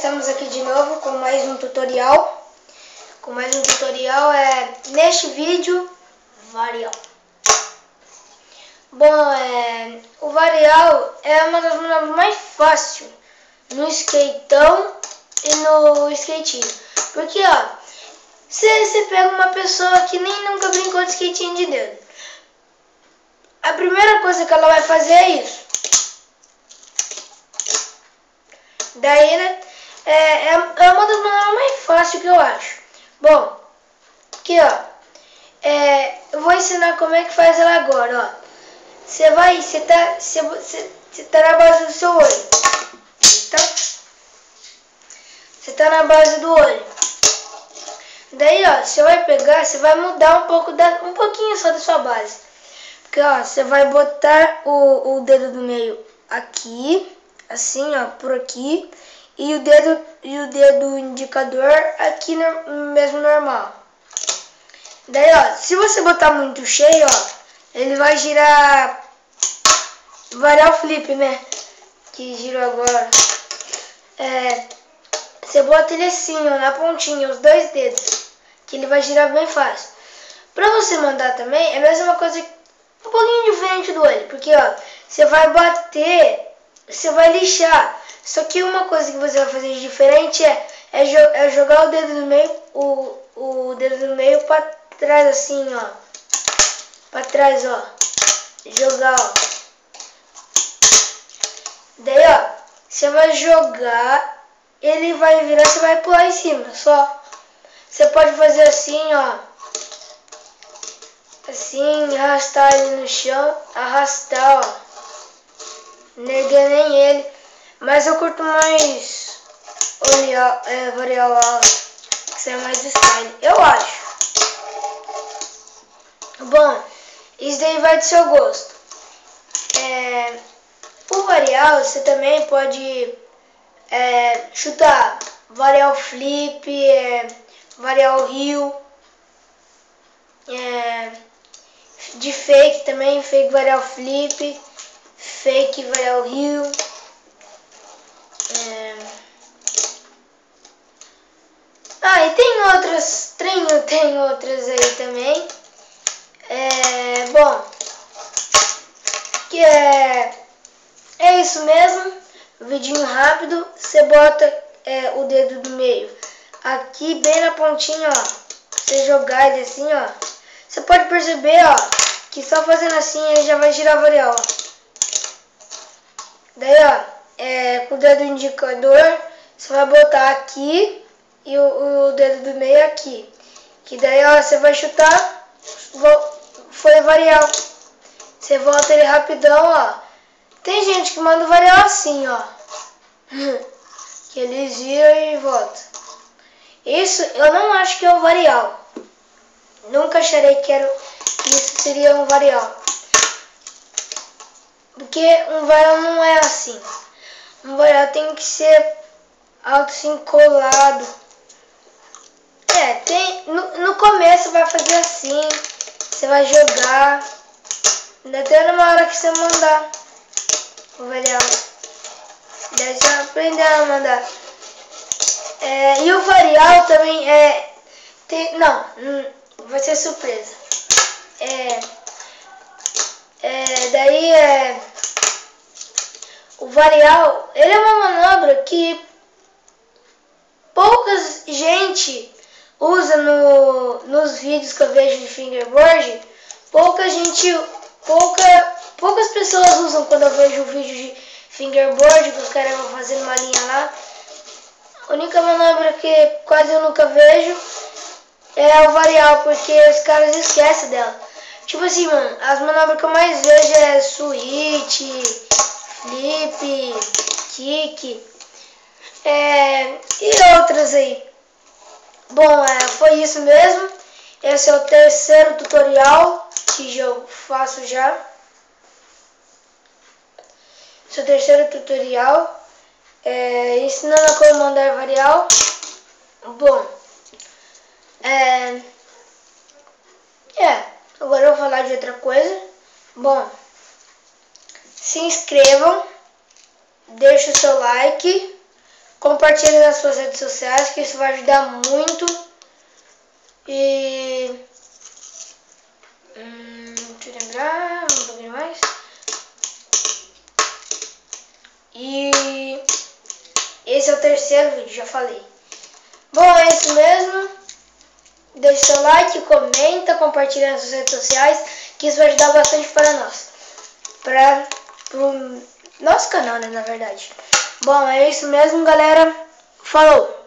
estamos aqui de novo com mais um tutorial. Neste vídeo, varial. Bom, o varial é uma das manobras mais fáceis no skateão e no skatinho. Porque, ó, você pega uma pessoa que nem nunca brincou de skatinho de dedo. A primeira coisa que ela vai fazer é isso. Daí, né, é uma das manobras mais fáceis que eu acho. Bom, aqui, ó, eu vou ensinar como é que faz ela agora, ó. Você tá na base do seu olho, tá? Você tá na base do olho. Daí, ó, você vai pegar, você vai mudar um pouquinho só da sua base. Porque, ó, você vai botar o dedo do meio aqui, assim, ó, por aqui, e o dedo indicador aqui mesmo normal. Daí, ó, se você botar muito cheio, ó, ele vai girar varial flip, né? Que girou agora. Você bota ele assim, ó, na pontinha, os dois dedos, que ele vai girar bem fácil. Pra você mandar também, é a mesma coisa, um pouquinho diferente do olho, porque, ó, você vai bater, você vai lixar. Só que uma coisa que você vai fazer de diferente é jogar o dedo do meio, o dedo do meio pra trás, assim, ó. Pra trás, ó. Jogar, ó. Daí, ó, você vai jogar, ele vai virar, você vai pular em cima, só. Você pode fazer assim, ó. Assim, arrastar ele no chão, arrastar, ó. Não erguer nem ele. Mas eu curto mais varial alto, que isso é mais style, eu acho. Bom, isso daí vai do seu gosto. O varial, você também pode chutar varial flip, varial heel, de fake também, fake varial flip, fake varial heel. E tem outras aí também. Bom, que é isso mesmo. Vidinho rápido. Você bota o dedo do meio aqui bem na pontinha, ó. Você jogar ele assim, ó. Você pode perceber, ó, que só fazendo assim ele já vai girar varial, ó. Daí, ó, com o dedo indicador você vai botar aqui e o dedo do meio aqui. Que daí, ó, você vai chutar, foi varial. Você volta ele rapidão, ó. Tem gente que manda varial assim, ó. Que ele gira e volta. Isso eu não acho que é um varial. Nunca acharei que isso seria um varial. Porque um varial não é assim. Um varial tem que ser alto assim, colado. No começo vai fazer assim. Você vai jogar. Até numa hora que você mandar o varial. Daí você vai aprender a mandar. E o varial também não, vai ser surpresa. O varial, ele é uma manobra que poucas gente usa nos vídeos que eu vejo de fingerboard. Poucas pessoas usam quando eu vejo o vídeo de fingerboard, que os caras vão fazendo uma linha lá. A única manobra que quase eu nunca vejo é o varial, porque os caras esquecem dela. Tipo assim, mano, as manobras que eu mais vejo é switch, flip, kick, e outras aí. Bom, foi isso mesmo. Esse é o terceiro tutorial que eu faço já. Esse é o terceiro tutorial. Ensinando a como mandar varial. Bom, agora eu vou falar de outra coisa. Bom, se inscrevam, deixe o seu like, Compartilhe nas suas redes sociais, que isso vai ajudar muito. E... deixa eu lembrar um pouquinho mais. E esse é o terceiro vídeo, já falei. Bom, é isso mesmo. Deixe seu like, comenta, compartilha nas suas redes sociais, que isso vai ajudar bastante para nós. Pro nosso canal, né, na verdade. Bom, é isso mesmo, galera. Falou!